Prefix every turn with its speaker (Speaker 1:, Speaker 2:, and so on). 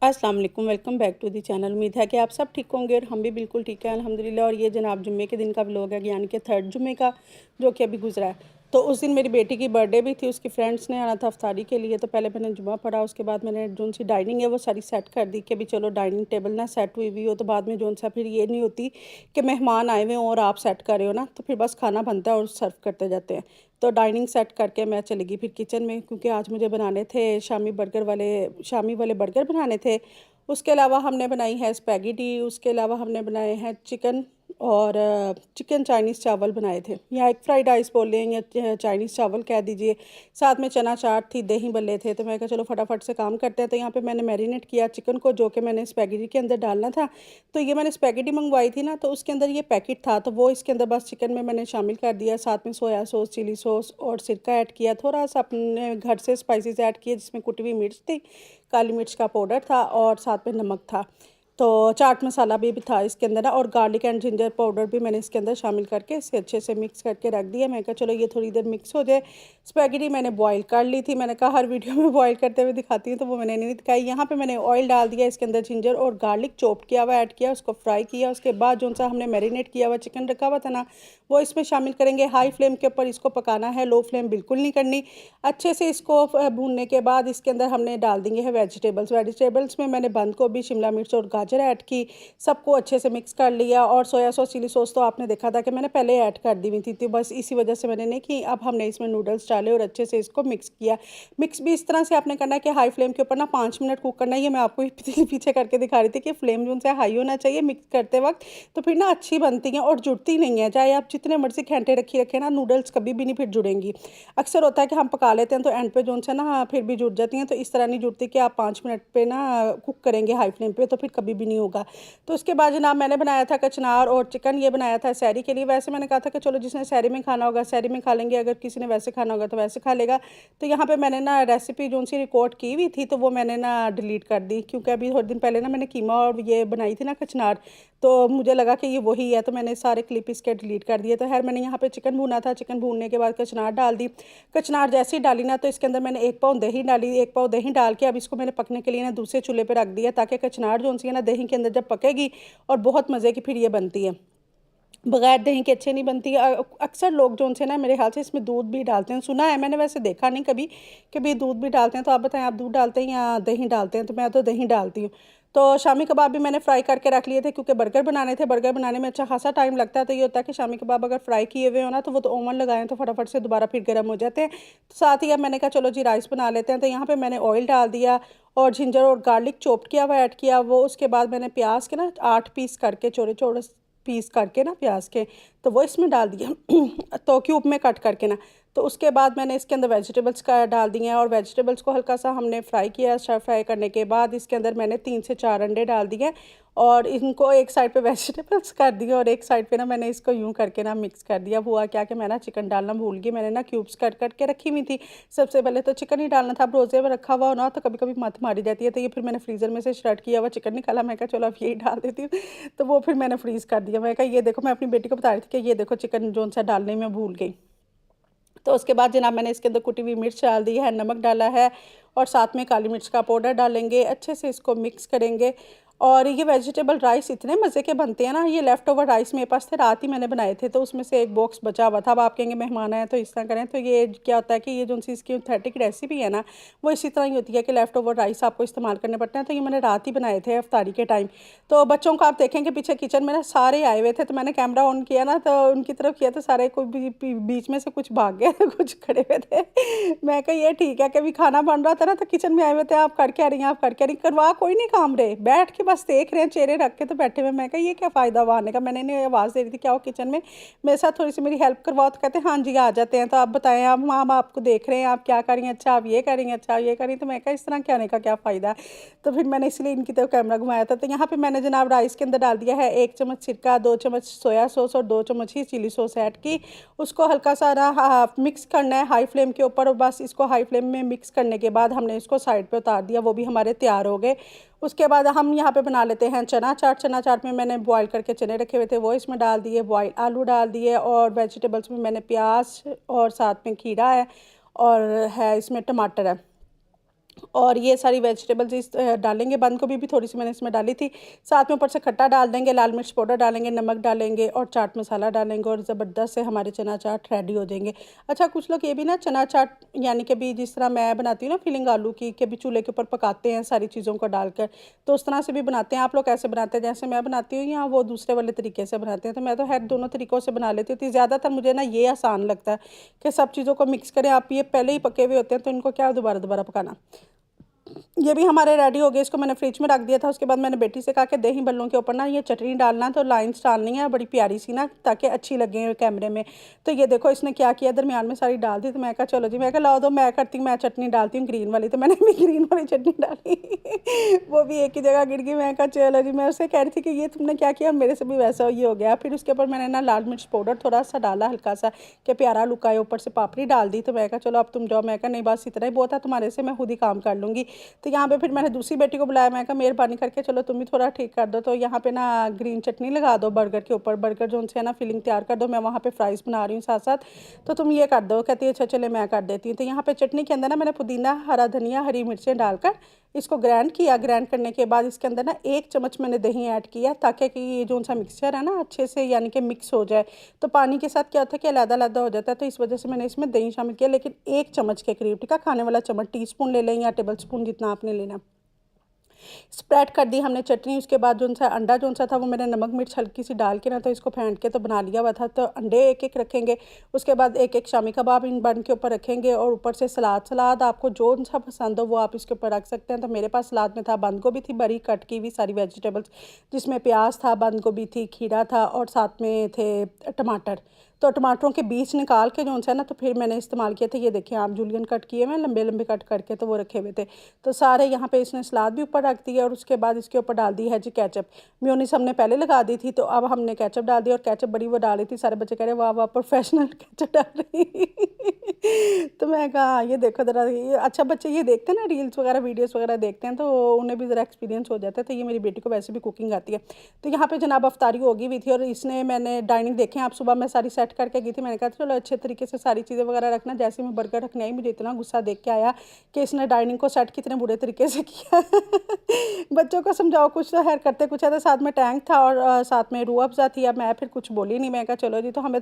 Speaker 1: अस्सलाम वालेकुम, welcome back to the channel. उम्मीद है कि आप सब ठीक होंगे और हम भी बिल्कुल ठीक हैं अल्हम्दुलिल्लाह। और ये जनाब जुम्मे के दिन का व्लॉग है, यानी कि थर्ड जुम्मे का, जो कि अभी गुजरा है। तो उस दिन मेरी बेटी की बर्थडे भी थी, उसकी फ्रेंड्स ने आना था अफ्तारी के लिए। तो पहले मैंने जुम्मा पढ़ा, उसके बाद मैंने जो सी डाइनिंग है वो सारी सेट कर दी कि भी चलो डाइनिंग टेबल ना सेट हुई हुई हो तो बाद में जो सा फिर ये नहीं होती कि मेहमान आए हुए हों और आप सेट कर रहे हो ना, तो फिर बस खाना बनता है और सर्व करते जाते हैं। तो डाइनिंग सेट करके मैं चली गई फिर किचन में, क्योंकि आज मुझे बनाने थे शामी वाले बर्गर बनाने थे। उसके अलावा हमने बनाई है स्पैगेटी, उसके अलावा हमने बनाए हैं चिकन और चिकन चाइनीज़ चावल बनाए थे, या एक फ्राइड राइस बोल लें या चाइनीज़ चावल कह दीजिए। साथ में चना चाट थी, दही बल्ले थे। तो मैं कहा चलो फटाफट से काम करते हैं। तो यहाँ पे मैंने मैरिनेट किया चिकन को, जो कि मैंने स्पैगेटी के अंदर डालना था। तो ये मैंने स्पैगेटी मंगवाई थी ना, तो उसके अंदर ये पैकेट था, तो वो इसके अंदर बस चिकन में मैंने शामिल कर दिया। साथ में सोया सॉस, चिली सॉस और सिरका ऐड किया, थोड़ा सा अपने घर से स्पाइसेस ऐड किए, जिसमें कुटी हुई मिर्च थी, काली मिर्च का पाउडर था और साथ में नमक था। तो चाट मसाला भी था इसके अंदर ना, और गार्लिक एंड जिंजर पाउडर भी मैंने इसके अंदर शामिल करके इसे अच्छे से मिक्स करके रख दिया। मैं कहा चलो ये थोड़ी देर मिक्स हो जाए। स्पैगेटी मैंने बॉईल कर ली थी, मैंने कहा हर वीडियो में बॉईल करते हुए दिखाती हूँ, तो वो मैंने नहीं दिखाई। यहाँ पे मैंने ऑयल डाल दिया, इसके अंदर जिंजर और गार्लिक चॉप किया हुआ ऐड किया, उसको फ्राई किया। उसके बाद जो सा हमने मैरिनेट किया हुआ चिकन रखा हुआ था ना, वो इसमें शामिल करेंगे। हाई फ्लेम के ऊपर इसको पकाना है, लो फ्लेम बिल्कुल नहीं करनी। अच्छे से इसको भूनने के बाद इसके अंदर हमने डाल देंगे है वेजिटेबल्स में मैंने बंद गोभी, शिमला मिर्च और गाजर ऐड की। सबको अच्छे से मिक्स कर लिया। और सोया सॉस, चिली सॉस तो आपने देखा था कि मैंने पहले ऐड कर दी हुई थी, तो बस इसी वजह से मैंने नहीं की। अब हमने इसमें नूडल्स डाले और अच्छे से इसको मिक्स किया। मिक्स भी इस तरह से आपने करना है कि हाई फ्लेम के ऊपर ना 5 मिनट कुक करना है। ये मैं आपको पीछे करके दिखा रही थी कि फ्लेम जो है हाई होना चाहिए मिक्स करते वक्त, तो फिर ना अच्छी बनती हैं और जुड़ती नहीं है। चाहे आप जितने मर्जी घंटे रखी रखें ना, नूडल्स कभी भी नहीं फिर जुड़ेंगी। अक्सर होता है कि हम पका लेते हैं तो एंड पे जो है ना फिर भी जुड़ जाती हैं, तो इस तरह नहीं जुड़ती कि आप 5 मिनट पे ना कुक करेंगे हाई फ्लेम पे, तो फिर कभी भी नहीं होगा। तो उसके बाद जनाब मैंने बनाया था कचनार और चिकन, ये बनाया था सहरी के लिए। वैसे मैंने कहा था कि चलो जिसने सहरी में खाना होगा सहरी में खा लेंगे, अगर किसी ने वैसे खाना होगा तो वैसे खा लेगा। तो यहाँ पे मैंने ना रेसिपी जो सी रिकॉर्ड की हुई थी, तो वो मैंने ना डिलीट कर दी, क्योंकि अभी थोड़े दिन पहले ना मैंने कीमा और ये बनाई थी ना कचनार, तो मुझे लगा कि ये वही है, तो मैंने सारे क्लिप इसके डिलीट कर दिए। तो खैर मैंने यहाँ पे चिकन भूना था, चिकन भूनने के बाद कचनार डाल दी। कचनार जैसे ही डाली ना, तो इसके अंदर मैंने 1 पाव दही डाली। 1 पाव दही डाल के अब इसको मैंने पकने के लिए ना दूसरे चूल्हे पे रख दिया, ताकि कचनार जो सी है ना दही के अंदर जब पकेगी, और बहुत मज़े की फिर ये बनती है। बगैर दही के अच्छे नहीं बनती। अक्सर लोग जो उनसे ना मेरे ख्याल से इसमें दूध भी डालते हैं, सुना है मैंने, वैसे देखा नहीं कभी कि भी दूध भी डालते हैं। तो आप बताएं, आप दूध डालते हैं या दही डालते हैं? तो मैं तो दही डालती हूँ। तो शामी कबाब भी मैंने फ्राई करके रख लिए थे, क्योंकि बर्गर बनाने थे। बर्गर बनाने में अच्छा खासा टाइम लगता है, तो ये होता है कि शामी कबाब अगर फ्राई किए हुए हो ना, तो वो तो ओवन लगाएं तो फटाफट से दोबारा फिर गर्म हो जाते हैं। तो साथ ही अब मैंने कहा चलो जी राइस बना लेते हैं। तो यहाँ पर मैंने ऑयल डाल दिया और जिंजर और गार्लिक चॉप किया हुआ ऐड किया वो। उसके बाद मैंने प्याज के ना 8 पीस करके, चौड़े चौड़े पीस करके ना प्याज के, तो वो इसमें डाल दिया तो क्यूब में कट करके ना। तो उसके बाद मैंने इसके अंदर वेजिटेबल्स का डाल दिए हैं, और वेजिटेबल्स को हल्का सा हमने फ्राई किया। फ्राई करने के बाद इसके अंदर मैंने 3 से 4 अंडे डाल दिए, और इनको एक साइड पे वेजिटेबल्स कर दिए और एक साइड पे ना मैंने इसको यूं करके ना मिक्स कर दिया। हुआ क्या कि मैं ना चिकन डालना भूल गई, मैंने ना क्यूब्स कट कट के रखी हुई थी। सबसे पहले तो चिकन ही डालना था। अब रोज़े में रखा हुआ हो ना, तो कभी कभी मत मारी जाती है, तो ये फिर मैंने फ्रीज़र में से श्रेड किया हुआ चिकन निकाला। मैं कहा चलो अब यही डाल देती हूँ, तो वो फिर मैंने फ्रीज़ कर दिया। मैं कहा ये देखो, मैं अपनी बेटी को बता रही थी कि ये देखो चिकन जो सा डालने में भूल गई। तो उसके बाद जनाब मैंने इसके अंदर कुटी हुई मिर्च डाल दी है, नमक डाला है, और साथ में काली मिर्च का पाउडर डालेंगे। अच्छे से इसको मिक्स करेंगे। और ये वेजिटेबल राइस इतने मज़े के बनते हैं ना। ये लेफ़्ट ओवर राइस मेरे पास थे, रात ही मैंने बनाए थे, तो उसमें से एक बॉक्स बचा हुआ था। अब आप कहेंगे मेहमान आए तो इस तरह करें, तो ये क्या होता है कि ये जो सी इसकी ऑथेंटिक रेसिपी है ना, वो इसी तरह ही होती है कि लेफ़्ट ओवर राइस आपको इस्तेमाल करने पड़ते हैं। तो ये मैंने रात ही बनाए थे इफ्तारी के टाइम। तो बच्चों को आप देखेंगे पीछे किचन में ना सारे आए हुए थे, तो मैंने कैमरा ऑन किया ना, तो उनकी तरफ किया, तो सारे कोई बीच में से कुछ भाग गए कुछ खड़े हुए थे। मैं कहा ये ठीक है कि भी खाना बन रहा था ना, तो किचन में आए हुए थे, आप करके आ रही हैं, आप करके आ रही, करवा कोई नहीं काम रहे, बैठ के बस देख रहे हैं, चेहरे रख के तो बैठे हुए। मैं कहा ये क्या फ़ायदा हुआ आने का। मैंने इन्हें आवाज़ दे रही थी क्या वो किचन में मेरे साथ थोड़ी सी मेरी हेल्प करवाओ, तो कहते हैं हाँ जी आ जाते हैं। तो आप बताएं, आप हम आपको देख रहे हैं, आप क्या करेंगे, अच्छा आप ये करेंगे, अच्छा ये करेंगे। तो मैं कहा इस तरह के आने का क्या फ़ायदा है। तो फिर मैंने इसलिए इनकी तरफ कैमरा घुमाया था। तो यहाँ पे मैंने जनाब राइस के अंदर डाल दिया है 1 चम्मच सिरका, 2 चम्मच सोया सॉस और 2 चम्मच ही चिली सॉस ऐड की। उसको हल्का सा ना मिक्स करना है हाई फ्लेम के ऊपर, और बस इसको हाई फ्लेम में मिक्स करने के बाद हमने इसको साइड पे उतार दिया। वो भी हमारे तैयार हो गए। उसके बाद हम यहाँ पे बना लेते हैं चना चाट। चना चाट में मैंने बॉईल करके चने रखे हुए थे, वो इसमें डाल दिए, बॉईल आलू डाल दिए, और वेजिटेबल्स में मैंने प्याज और साथ में खीरा है, और है इसमें टमाटर है। और ये सारी वेजिटेबल्स डालेंगे, बंद गोभी भी थोड़ी सी मैंने इसमें डाली थी। साथ में ऊपर से खट्टा डाल देंगे, लाल मिर्च पाउडर डालेंगे, नमक डालेंगे और चाट मसाला डालेंगे और ज़बरदस्त से हमारे चना चाट रेडी हो जाएंगे। अच्छा, कुछ लोग ये भी ना चना चाट यानी कि भी जिस तरह मैं बनाती हूँ ना फिलिंग आलू की, कि भी चूल्हे के ऊपर पकाते हैं सारी चीज़ों को डालकर, तो उस तरह से भी बनाते हैं। आप लोग कैसे बनाते हैं जैसे मैं बनाती हूँ, या वो दूसरे वाले तरीके से बनाते हैं? तो मैं तो खैर दोनों तरीक़ों से बना लेती हूँ। ज़्यादातर मुझे ना ये आसान लगता है कि सब चीज़ों को मिक्स करें। आप ये पहले ही पके हुए होते हैं तो इनको क्या दोबारा दोबारा पकाना। ये भी हमारे रेडी हो गए, इसको मैंने फ्रिज में रख दिया था। उसके बाद मैंने बेटी से कहा कि दही बल्लों के ऊपर ना ये चटनी डालना, तो लाइंस डालनी है बड़ी प्यारी सी ना, ताकि अच्छी लगे कैमरे में। तो ये देखो इसने क्या किया, दरमियान में सारी डाल दी। तो मैं कहा चलो जी, मैं कहा लाओ दो मैं करती हूँ, मैं चटनी डालती हूँ ग्रीन वाली। तो मैंने भी ग्रीन वाली चटनी डाली वो भी एक ही जगह गिर गई। मैं कहा चलो जी, मैं उससे कह रही थी कि ये तुमने क्या किया, मेरे से भी वैसा ये हो गया। फिर उसके ऊपर मैंने ना लाल मिर्च पाउडर थोड़ा सा डाला, हल्का सा, कि प्यारा लुक आए। ऊपर से पापड़ी डाल दी। तो मैं कहा चलो अब तुम जाओ। मैं कहा नहीं बस इतना ही बहुत है तुम्हारे से, मैं खुद ही काम कर लूँगी। तो यहाँ पे फिर मैंने दूसरी बेटी को बुलाया, मैं कहा मेहरबानी करके चलो तुम भी थोड़ा ठीक कर दो। तो यहाँ पे ना ग्रीन चटनी लगा दो बर्गर के ऊपर, बर्गर जो उनसे है ना फिलिंग तैयार कर दो। मैं वहाँ पे फ्राइज़ बना रही हूँ साथ साथ, तो तुम ये कर दो। कहती है अच्छा चले मैं कर देती हूँ। तो यहाँ पे चटनी के अंदर ना मैंने पुदीना, हरा धनिया, हरी मिर्चें डालकर इसको ग्राइंड किया। ग्राइंड करने के बाद इसके अंदर ना 1 चम्मच मैंने दही ऐड किया, ताकि कि ये जो सा मिक्सचर है ना अच्छे से यानी कि मिक्स हो जाए। तो पानी के साथ क्या होता है कि अलग अलग हो जाता है, तो इस वजह से मैंने इसमें दही शामिल किया, लेकिन 1 चम्मच के करीब। ठीक है, खाने वाला चम्मच, टीस्पून ले लें या टेबल स्पून जितना आपने लेना। स्प्रेड कर दी हमने चटनी। उसके बाद जो सा अंडा जो सा था वो मैंने नमक मिर्च हल्की सी डाल के ना तो इसको फेंट के तो बना लिया हुआ था। तो अंडे एक एक रखेंगे, उसके बाद एक एक शामी कबाब इन बन के ऊपर रखेंगे, और ऊपर से सलाद। सलाद आपको जो सा पसंद हो वो आप इसके ऊपर रख सकते हैं। तो मेरे पास सलाद में था बंद गोभी थी बड़ी कट की हुई, सारी वेजिटेबल्स, जिसमें प्याज था, बंद गोभी थी, खीरा था और साथ में थे टमाटर। तो टमाटरों के बीज निकाल के जो है ना तो फिर मैंने इस्तेमाल किए थे। ये देखिए आप जूलियन कट किए हुए लंबे लंबे कट करके, तो वो रखे हुए थे। तो सारे यहाँ पे इसने सलाद भी ऊपर रख दिया, और उसके बाद इसके ऊपर डाल दी है जी केचप। मेयोनीज हमने पहले लगा दी थी, तो अब हमने केचप डाल दिया, और केचप बड़ी वो डाली थी। सारे बच्चे कह रहे वाह वाह प्रोफेशनल केचप डाल रही तो मैं कहा हाँ, ये देखो ज़रा, ये अच्छा बच्चे ये देखते हैं ना रील्स वगैरह वीडियोस वगैरह देखते हैं, तो उन्हें भी ज़रा एक्सपीरियंस हो जाता है। तो ये मेरी बेटी को वैसे भी कुकिंग आती है। तो यहाँ पे जनाब अफ्तारी होगी हुई थी, और इसने मैंने डाइनिंग देखे आप सुबह मैं सारी सेट करके गई थी। मैंने कहा चलो अच्छे तरीके से सारी चीज़ें वगैरह रखना। जैसे मैं बर्गर रखने आई, मुझे इतना गुस्सा देख के आया कि इसने डाइनिंग को सेट कितने बुरे तरीके से किया बच्चों को समझाओ कुछ तो खैर करते कुछ है। तो साथ में टैंक था और साथ में रूह अफ़ज़ा थी। अब मैं फिर कुछ बोली नहीं, मैं कहा चलो जी। तो हमें